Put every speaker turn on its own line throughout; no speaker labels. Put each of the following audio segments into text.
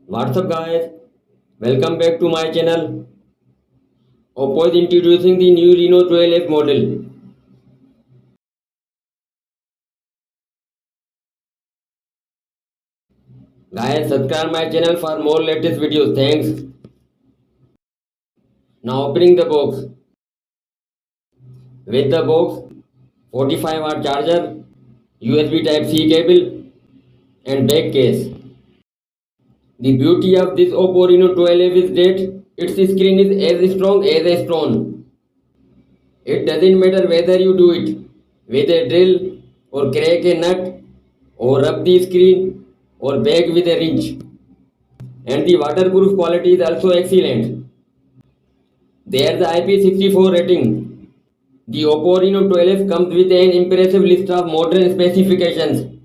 What's up guys? Welcome back to my channel. Oppo is introducing the new Reno 12F model. Guys, subscribe my channel for more latest videos. Thanks. Now opening the box. With the box, 45-watt charger, USB Type-C cable and back case. The beauty of this Oppo Reno 12F is that its screen is as strong as a stone. It doesn't matter whether you do it with a drill or crack a nut or rub the screen or bag with a wrench. And the waterproof quality is also excellent. There's the IP64 rating. The Oppo Reno 12F comes with an impressive list of modern specifications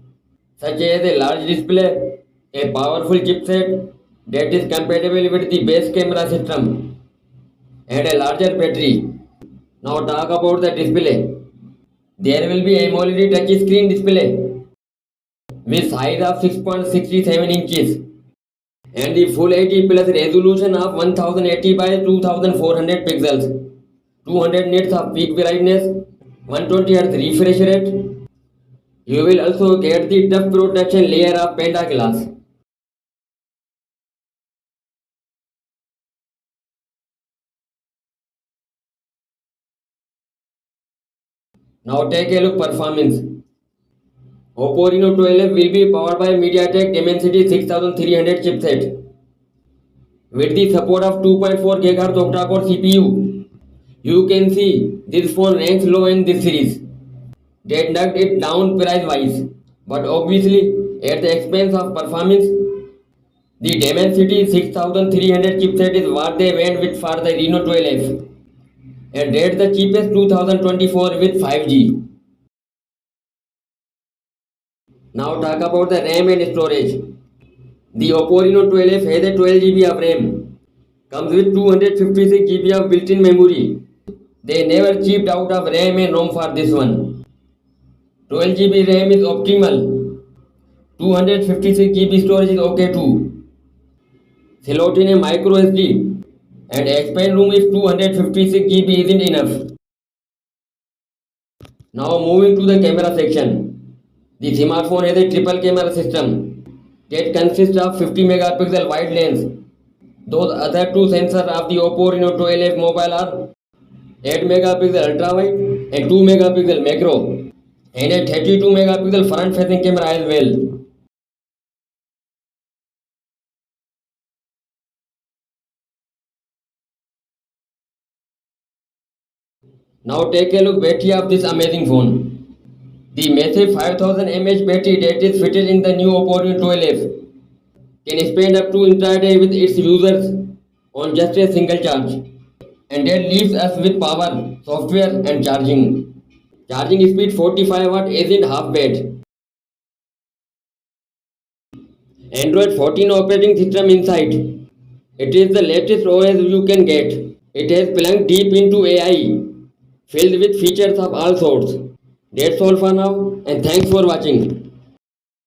such as a large display, a powerful chipset that is compatible with the base camera system, and a larger battery. Now talk about the display. There will be a AMOLED touchscreen display with size of 6.67 inches and the full HD plus resolution of 1080 by 2400 pixels, 200 nits of peak brightness, 120 Hz refresh rate. You will also get the dust protection layer of Panda Glass. Now take a look performance. Oppo Reno 12 will be powered by MediaTek Dimensity 6300 chipset with the support of 2.4 GHz octa-core CPU. You can see this phone ranks low in this series. They knocked it down price-wise, but obviously at the expense of performance. The Dimensity 6300 chipset is what they went with for the Reno 12F, and that's the cheapest 2024 with 5G. Now talk about the RAM and storage. The Oppo Reno 12F has a 12 GB of RAM, comes with 256 GB of built-in memory. They never cheaped out of RAM and ROM for this one. 12 GB RAM is optimal. 256 GB storage is okay too. Slot in a micro SD and expand room if 256 GB isn't enough. Now moving to the camera section. The smartphone has a triple camera system that consists of 50 megapixel wide lens. Those other two sensors of the Oppo Reno 12F mobile are 8 megapixel ultra wide and 2 megapixel macro and a 32 megapixel front facing camera as well. Now take a look battery of this amazing phone. The massive 5000 mAh battery that is fitted in the new Oppo Reno 12F can spend up to entire day with its users on just a single charge, and that leaves us with power, software and charging. Charging speed 45 watt isn't half bad. Android 14 operating system inside. It is the latest OS you can get. It has plugged deep into AI, filled with features of all sorts. That's all for now, and thanks for watching.